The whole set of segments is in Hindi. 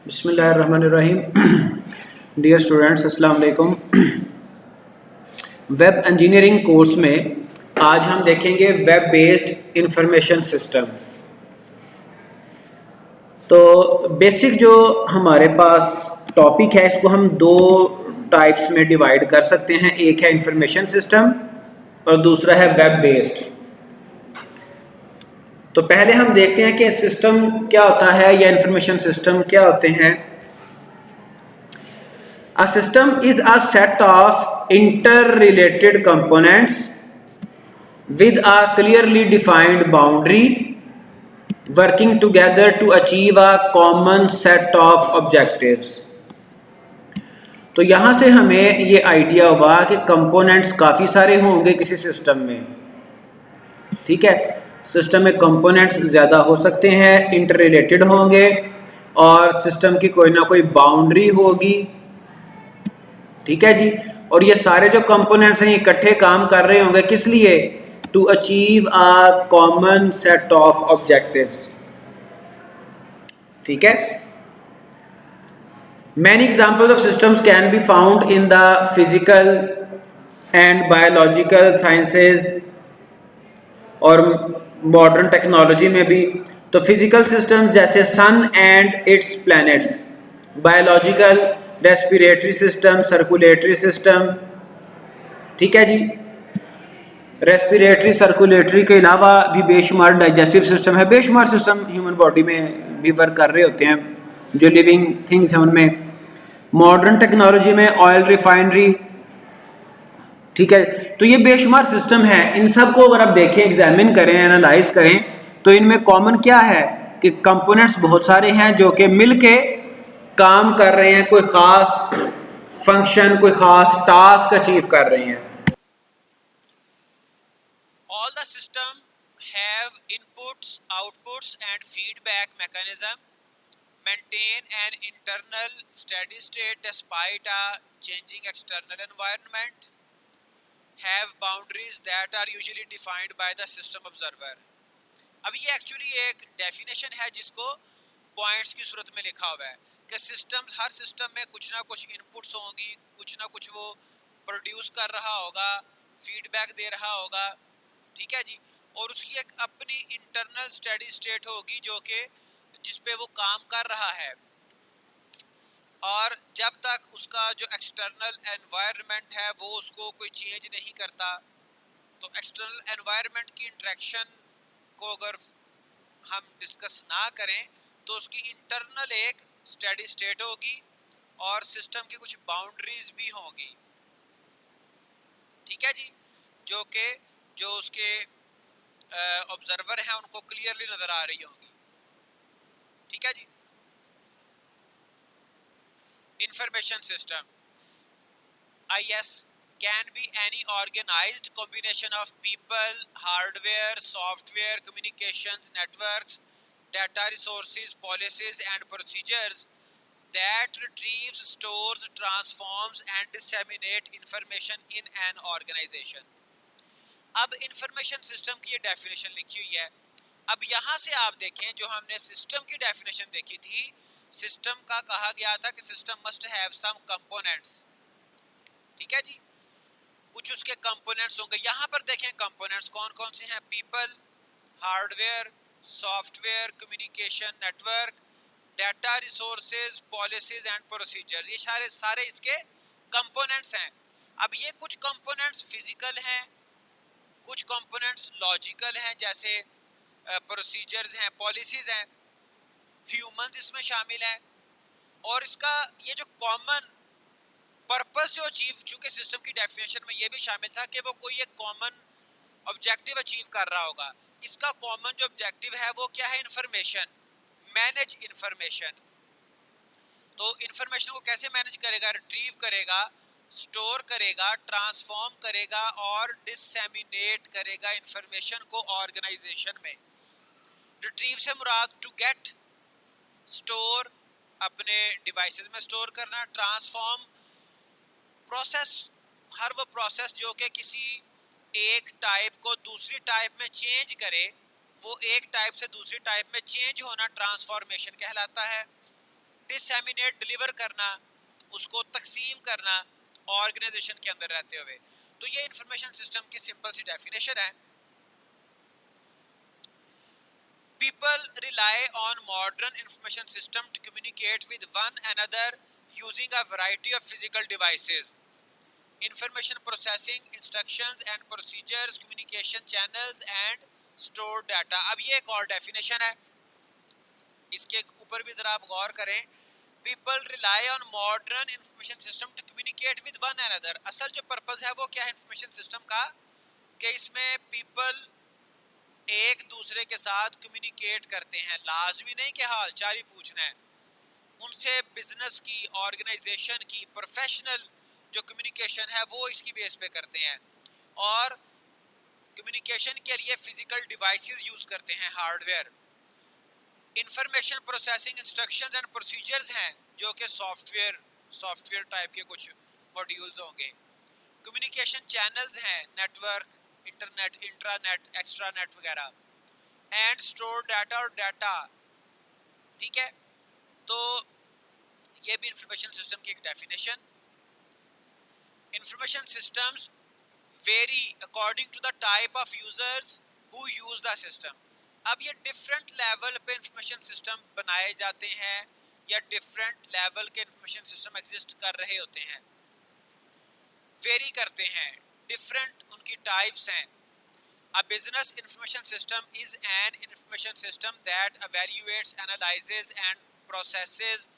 बिस्मिल्लाहिर्रहमानिर्रहीम। डियर स्टूडेंट्स, अस्सलाम वालेकुम। वेब इंजीनियरिंग कोर्स में आज हम देखेंगे वेब बेस्ड इंफॉर्मेशन सिस्टम। तो बेसिक जो हमारे पास टॉपिक है इसको हम दो टाइप्स में डिवाइड कर सकते हैं। एक है इंफॉर्मेशन सिस्टम और दूसरा है वेब बेस्ड। तो पहले हम देखते हैं कि सिस्टम क्या होता है या इंफॉर्मेशन सिस्टम क्या होते हैं। A system is a set of interrelated components with a clearly defined boundary working together to achieve a common set of objectives। तो यहाँ से हमें ये आइडिया हुआ कि कंपोनेंट्स काफ़ी सारे होंगे किसी सिस्टम में। ठीक है, सिस्टम में कंपोनेंट्स ज़्यादा हो सकते हैं, इंटररिलेटेड होंगे और सिस्टम की कोई ना कोई बाउंड्री होगी। ठीक है जी, और ये सारे जो कंपोनेंट्स हैं इकट्ठे काम कर रहे होंगे किस लिए? To achieve a common set of objectives. ठीक है, many examples of systems can be found in the physical and biological sciences और मॉडर्न टेक्नोलॉजी में भी। तो फिजिकल सिस्टम जैसे sun and its planets, biological respiratory system, circulatory system. ठीक है जी, रेस्पिरेटरी सर्कुलेटरी के अलावा भी बेशुमार डाइजेस्टिव सिस्टम है, बेशुमार सिस्टम ह्यूमन बॉडी में भी वर्क कर रहे होते हैं जो लिविंग थिंग्स हैं उनमें। मॉडर्न टेक्नोलॉजी में ऑयल रिफाइनरी। ठीक है, तो ये बेशुमार सिस्टम है। इन सब को अगर आप देखें, एग्जामिन करें, एनालाइज करें तो इनमें कॉमन क्या है कि कंपोनेंट्स बहुत सारे हैं जो कि मिलके काम कर रहे हैं, कोई खास फंक्शन, कोई खास टास्क अचीव कर रहे हैं। All the system have inputs, outputs and feedback mechanism, maintain an internal steady state despite a changing external environment, have boundaries that are usually defined by the system observer। अब ये एक्चुअली एक डेफिनेशन है जिसको पॉइंट्स की सूरत में लिखा हुआ है कि सिस्टम्स, हर सिस्टम में कुछ ना कुछ इनपुट्स होंगी, कुछ ना कुछ वो प्रोड्यूस कर रहा होगा, फीडबैक दे रहा होगा। ठीक है जी, और उसकी एक अपनी इंटरनल स्टेडी स्टेट होगी जो कि जिस पे वो काम कर रहा है। और जब तक उसका जो एक्सटर्नल एनवायरनमेंट है वो उसको कोई चेंज नहीं करता, तो एक्सटर्नल एनवायरनमेंट की इंटरेक्शन को अगर हम डिस्कस ना करें तो उसकी इंटरनल एक स्टेडी स्टेट होगी और सिस्टम की कुछ बाउंड्रीज भी होंगी। ठीक है जी, जो उसके ऑब्जर्वर हैं उनको क्लियरली नजर आ रही होंगी। ठीक है जी, information system IS can be any organized combination of people, hardware, software, communications, networks, data resources, policies and procedures that retrieves, stores, transforms and disseminate information in an organization। अब इंफॉर्मेशन सिस्टम की ये डेफिनेशन लिखी हुई है। अब यहाँ से आप देखें, जो हमने सिस्टम की डेफिनेशन देखी थी, सिस्टम का कहा गया था कि system must have some components. ठीक है जी, कुछ उसके कंपोनेंट्स होंगे। यहाँ पर देखें कंपोनेंट्स कौन कौन से हैं? People, hardware, software, communication network, data resources, policies and procedures, ये सारे इसके कंपोनेंट्स हैं। अब ये कुछ कंपोनेंट्स फिजिकल हैं, कुछ कंपोनेंट्स लॉजिकल हैं जैसे प्रोसीजर्स हैं, पॉलिसीज हैं, ह्यूमंस इसमें शामिल हैं। और इसका ये जो कॉमन पर्पस जो अचीव, चूंकि सिस्टम की डेफिनेशन में ये भी शामिल था कि वो कोई एक कॉमन ऑब्जेक्टिव अचीव कर रहा होगा। इसका कॉमन जो ऑब्जेक्टिव है वो क्या है? Information, manage information. तो इंफॉर्मेशन को कैसे मैनेज करेगा? रिट्रीव करेगा, स्टोर करेगा, ट्रांसफॉर्म करेगा और डिसेमिनेट करेगा इंफॉर्मेशन को ऑर्गेनाइजेशन में। रिट्रीव से मुराद टू गेट, स्टोर अपने डिवाइसेस में स्टोर करना, ट्रांसफॉर्म प्रोसेस, हर वो प्रोसेस जो कि किसी एक टाइप को दूसरी टाइप में चेंज करे, वो एक टाइप से दूसरी टाइप में चेंज होना ट्रांसफॉर्मेशन कहलाता है। डिसएमिनेट डिलीवर करना, उसको तकसीम करना ऑर्गेनाइजेशन के अंदर रहते हुए। तो ये इंफॉर्मेशन सिस्टम की सिंपल सी डेफिनेशन है। People rely on modern information system to communicate with one another using a variety of physical devices. Information processing, instructions and procedures, communication channels and stored data. अब ये एक और डेफिनेशन है, इसके ऊपर भी जरा आप गौर करें। People rely on modern information system to communicate with one another. असल जो पर्पस है वो क्या है इंफॉर्मेशन सिस्टम का, कि इसमें पीपल एक दूसरे के साथ कम्युनिकेट करते हैं। लाजमी नहीं कि हाल चाल ही पूछना है, उनसे बिजनेस की, ऑर्गेनाइजेशन की, प्रोफेशनल जो कम्युनिकेशन है वो इसकी बेस पे करते हैं। और कम्युनिकेशन के लिए फिजिकल डिवाइसेस यूज करते हैं, hardware. Information processing instructions and procedures हैं जो कि सॉफ्टवेयर टाइप के कुछ मॉड्यूल्स होंगे। कम्युनिकेशन चैनल्स हैं, नेटवर्क, इंटरनेट, इंट्रानेट, एक्स्ट्रानेट वगैरह। एंड स्टोर डाटा और डाटा, ठीक है। तो ये भी इंफॉर्मेशन सिस्टम की एक definition. Information systems vary according to the type of users who use the system. अब ये डिफरेंट लेवल पे इंफॉर्मेशन सिस्टम बनाए जाते हैं या डिफरेंट लेवल के इंफॉर्मेशन सिस्टम एग्जिस्ट कर रहे होते हैं, वेरी करते हैं, डिफरेंट उनकी टाइप्स हैं। A business information system is an information system that evaluates, analyzes and processes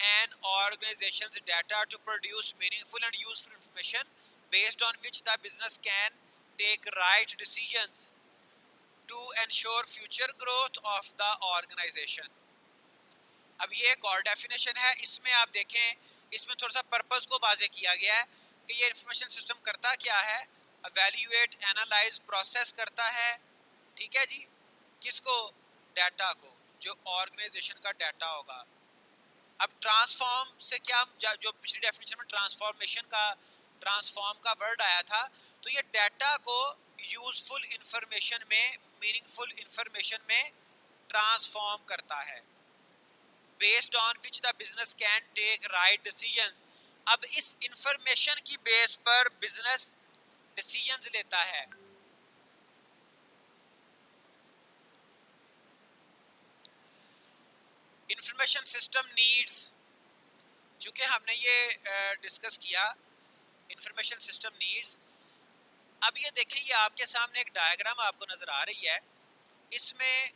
an organization's data to produce meaningful and useful information based on which the business can take right decisions to ensure future growth of the organization. अब ये एक और डेफिनेशन है, इसमें आप देखें, इसमें थोड़ा सा पर्पस को वाजे किया गया है कि ये इंफॉर्मेशन सिस्टम करता क्या है। एवेल्युएट, एनालाइज, प्रोसेस करता है, ठीक है जी, किसको, डाटा को, जो ऑर्गेनाइजेशन का डाटा होगा। अब ट्रांसफॉर्म से क्या, जो पिछली डेफिनेशन में ट्रांसफॉर्म का वर्ड आया था, तो ये डाटा को यूजफुल इंफॉर्मेशन में, मीनिंगफुल इंफॉर्मेशन में ट्रांसफॉर्म करता है, based on which the business can take right decisions. अब इस इंफॉर्मेशन की बेस पर बिजनेस डिसीजंस लेता है। इंफॉर्मेशन सिस्टम नीड्स, चूंकि हमने ये डिस्कस किया इंफॉर्मेशन सिस्टम नीड्स। अब ये देखें, ये आपके सामने एक डायग्राम आपको नजर आ रही है, इसमें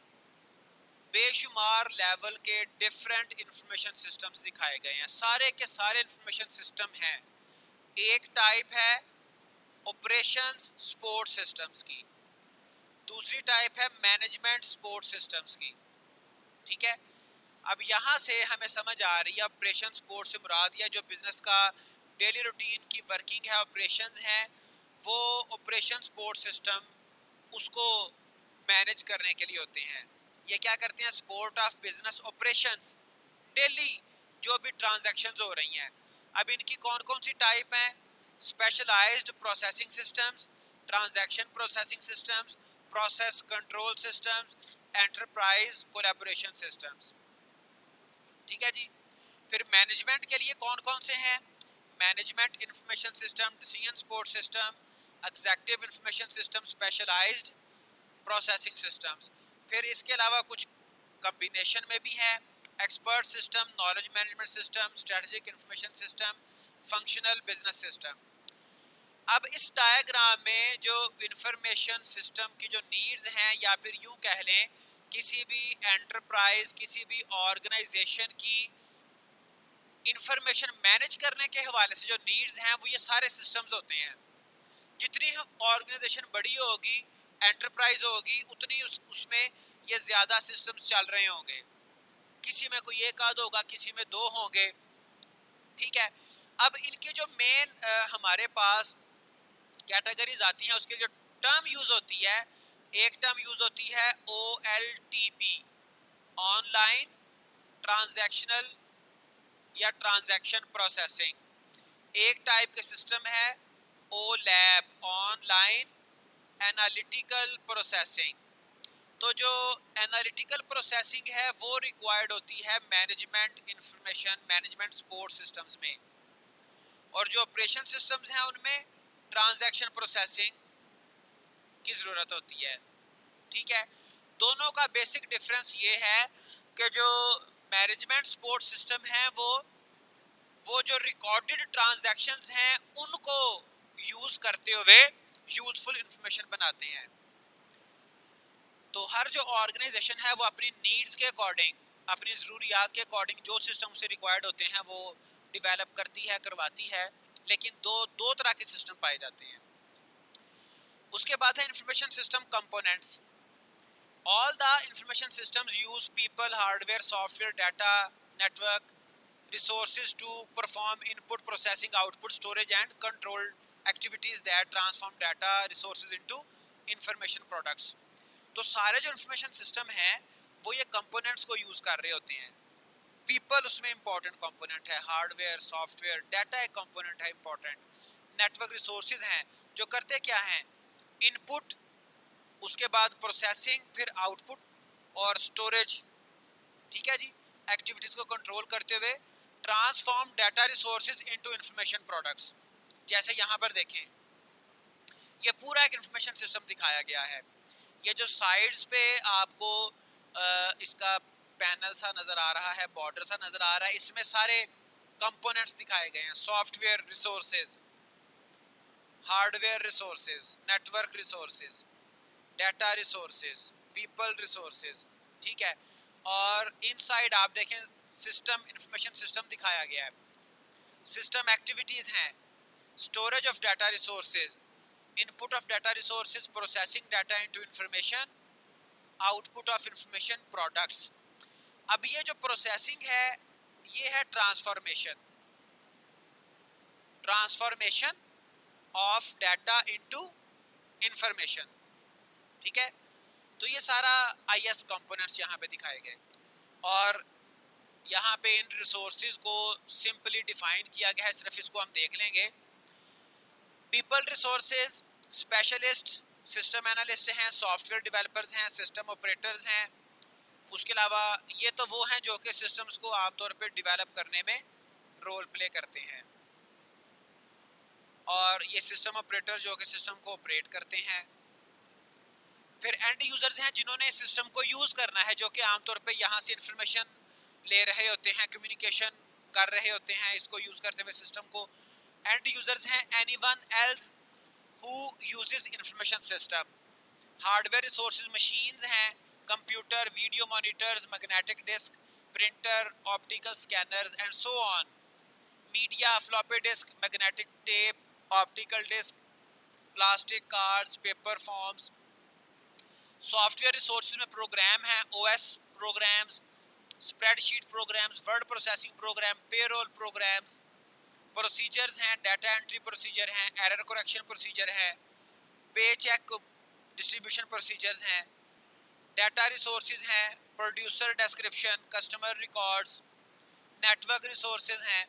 बेशुमार लेवल के डिफरेंट इंफॉर्मेशन सिस्टम्स दिखाए गए हैं। सारे के सारे इंफॉर्मेशन सिस्टम हैं। एक टाइप है ऑपरेशंस सपोर्ट सिस्टम्स की, दूसरी टाइप है मैनेजमेंट सपोर्ट सिस्टम्स की, ठीक है। अब यहाँ से हमें समझ आ रही है ऑपरेशन सपोर्ट से मुराद या जो बिजनेस का डेली रूटीन की वर्किंग है, ऑपरेशंस हैं, वो ऑपरेशन सपोर्ट सिस्टम उसको मैनेज करने के लिए होते हैं। ये क्या करते हैं, support of business operations, daily जो भी ट्रांजैक्शंस हो रही हैं। अब इनकी कौन कौन सी टाइप हैं, specialised processing systems, transaction processing systems, process control systems, enterprise collaboration systems, ठीक है जी। फिर मैनेजमेंट के लिए कौन कौन से हैं, management information system, decision support system, executive information system, specialised processing systems. फिर इसके अलावा कुछ कॉम्बिनेशन में भी है, expert system, knowledge management system, strategic information system, functional business system. अब इस डायग्राम में जो इंफॉर्मेशन सिस्टम की जो नीड्स हैं, या फिर यूं कह लें किसी भी एंटरप्राइज, किसी भी ऑर्गेनाइजेशन की इंफॉर्मेशन मैनेज करने के हवाले से जो नीड्स हैं, वो ये सारे सिस्टम्स होते हैं। जितनी ऑर्गेनाइजेशन बड़ी होगी, एंटरप्राइज होगी, उतनी उसमें ये ज्यादा सिस्टम्स चल रहे होंगे। किसी में कोई एक आध होगा, किसी में दो होंगे, ठीक है। अब इनकी जो मेन हमारे पास कैटेगरीज आती हैं, उसके जो टर्म यूज होती है, एक टर्म यूज होती है OLTP, ऑनलाइन ट्रांजैक्शनल या ट्रांजैक्शन प्रोसेसिंग। एक टाइप के सिस्टम है OLAP, ऑनलाइन एनालिटिकल प्रोसेसिंग। तो जो एनालिटिकल प्रोसेसिंग है वो रिक्वायर्ड होती है management information management support systems में, और जो ऑपरेशन सिस्टम्स हैं उनमें ट्रांजैक्शन प्रोसेसिंग की ज़रूरत होती है। ठीक है, दोनों का बेसिक डिफरेंस ये है कि जो मैनेजमेंट सपोर्ट सिस्टम है वो जो रिकॉर्डेड ट्रांजैक्शंस हैं उनको यूज करते हुए यूजफुल इंफॉर्मेशन बनाते हैं। तो हर जो ऑर्गेनाइजेशन है वो अपनी नीड्स के अकॉर्डिंग, अपनी ज़रूरियात के अकॉर्डिंग जो सिस्टम से रिक्वायर्ड होते हैं वो डिवेलप करती है, करवाती है, लेकिन दो तरह के सिस्टम पाए जाते हैं। उसके बाद है information system components. All the information systems use people, hardware, software, data, network, resources to perform input processing, output storage and control activities that transform data resources into information products। तो सारे जो इंफॉर्मेशन सिस्टम हैं वो ये कंपोनेंट्स को यूज कर रहे होते हैं। पीपल उसमें इंपॉर्टेंट कंपोनेंट है, हार्डवेयर, सॉफ्टवेयर, डाटा एक कंपोनेंट है इंपॉर्टेंट, नेटवर्क रिसोर्सेज हैं जो करते क्या हैं, इनपुट, उसके बाद प्रोसेसिंग, फिर आउटपुट और स्टोरेज। ठीक है जी, एक्टिविटीज को कंट्रोल करते हुए transform data resources into information products. जैसे यहाँ पर देखें, ये पूरा एक इंफॉर्मेशन सिस्टम दिखाया गया है। ये जो साइड्स पे आपको इसका पैनल सा नजर आ रहा है, बॉर्डर सा नजर आ रहा है, इसमें सारे कंपोनेंट्स दिखाए गए हैं। Software resources, hardware resources, network resources, data resources, people resources. ठीक है, और इनसाइड आप देखें सिस्टम, इंफॉर्मेशन सिस्टम दिखाया गया है। सिस्टम एक्टिविटीज हैं, storage of data resources, input of data resources, processing data into information, output of information products. अब ये जो प्रोसेसिंग है ये है transformation, transformation of data into information. ठीक है, तो ये सारा आईएस कंपोनेंट्स यहाँ पे दिखाए गए, और यहाँ पे इन रिसोर्सेज को सिंपली डिफाइन किया गया है, सिर्फ इसको हम देख लेंगे। People resources, specialist, system analyst हैं, सॉफ्टवेयर डेवलपर्स हैं, सिस्टम ऑपरेटर्स हैं। उसके अलावा ये तो वो हैं जो कि सिस्टम्स को आमतौर पे डेवलप करने में रोल प्ले करते हैं, और ये सिस्टम ऑपरेटर जो कि सिस्टम को ऑपरेट करते हैं। फिर एंड यूजर्स हैं जिन्होंने सिस्टम को यूज करना है, जो कि आमतौर पे यहाँ से इंफॉर्मेशन ले रहे होते हैं, कम्युनिकेशन कर रहे होते हैं इसको यूज करते हुए सिस्टम को। एंड यूजर्स हैं anyone else who uses information system. Hardware resources machines हैं, computer, video monitors, magnetic disk, printer, optical scanners and so on. Media, floppy disk, magnetic tape, optical disk, plastic cards, paper forms. Software resources में प्रोग्राम है, OS programs, spreadsheet programs, word processing program, payroll programs. Procedures हैं, डाटा एंट्री प्रोसीजर हैं, एरर करेक्शन प्रोसीजर है, पे चेक डिस्ट्रीब्यूशन प्रोसीजर्स हैं। डाटा रिसोर्सेज हैं, producer description, customer records. Network resources हैं,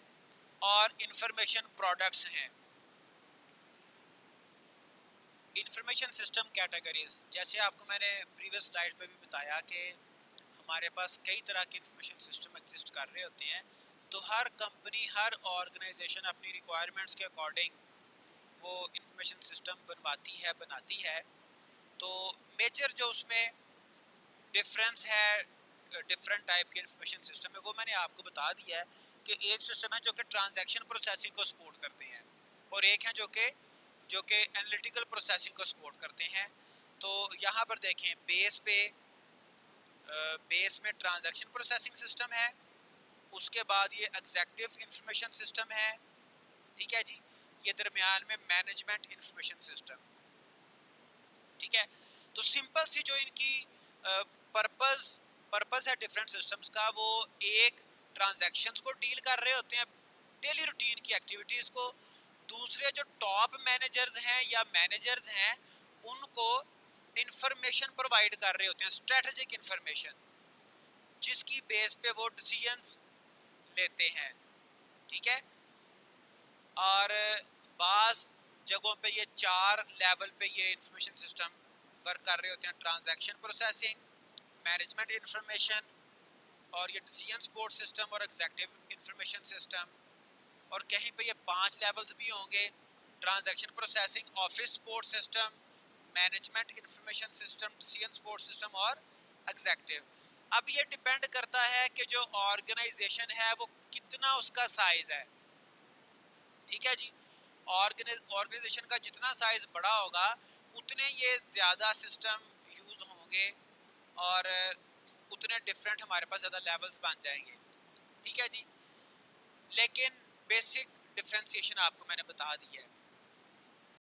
और इंफॉर्मेशन प्रोडक्ट्स हैं। इंफॉर्मेशन सिस्टम कैटेगरीज, जैसे आपको मैंने प्रीवियस स्लाइड पे भी बताया कि हमारे पास कई तरह के इंफॉर्मेशन सिस्टम एग्जिस्ट कर रहे होते हैं। तो हर कंपनी, हर ऑर्गेनाइजेशन अपनी रिक्वायरमेंट्स के अकॉर्डिंग वो इंफॉर्मेशन सिस्टम बनाती है। तो मेजर जो उसमें डिफरेंस है डिफरेंट टाइप के इंफॉर्मेशन सिस्टम है वो मैंने आपको बता दिया है कि एक सिस्टम है जो कि ट्रांजैक्शन प्रोसेसिंग को सपोर्ट करते हैं, और एक है जो कि एनालिटिकल प्रोसेसिंग को सपोर्ट करते हैं। तो यहाँ पर देखें बेस में ट्रांजैक्शन प्रोसेसिंग सिस्टम है, उसके बाद ये एग्जीक्यूटिव इंफॉर्मेशन सिस्टम है। ठीक है जी, ये दरमियान में मैनेजमेंट इंफॉर्मेशन सिस्टम। ठीक है, तो सिंपल सी जो इनकी पर्पस है डिफरेंट सिस्टम्स का, वो एक ट्रांजैक्शंस को डील कर रहे होते हैं, डेली रूटीन की एक्टिविटीज को। दूसरे जो टॉप मैनेजर्स हैं या मैनेजर्स हैं उनको इंफॉर्मेशन प्रोवाइड कर रहे होते हैं, स्ट्रेटेजिक इंफॉर्मेशन, जिसकी बेस पे वो डिसीजंस लेते हैं। ठीक है, और बास जगहों पे ये 4 लेवल पे ये इंफॉर्मेशन सिस्टम वर्क कर रहे होते हैं ट्रांजैक्शन प्रोसेसिंग, मैनेजमेंट इंफॉर्मेशन, और ये डिसीजन सपोर्ट सिस्टम और एग्जीक्यूटिव इंफॉर्मेशन सिस्टम। और कहीं पे ये 5 लेवल्स भी होंगे, transaction processing, office support system, management information system, decision support system और एग्जीक्यूटिव। अब ये डिपेंड करता है कि जो ऑर्गेनाइजेशन है वो कितना उसका साइज है। ठीक है जी, ऑर्गेनाइजेशन का जितना साइज बड़ा होगा उतने ये ज़्यादा सिस्टम यूज़ होंगे और उतने डिफरेंट हमारे पास ज़्यादा लेवल्स बन जाएंगे। ठीक है जी, लेकिन बेसिक डिफ्रेंसिएशन आपको मैंने बता दी है।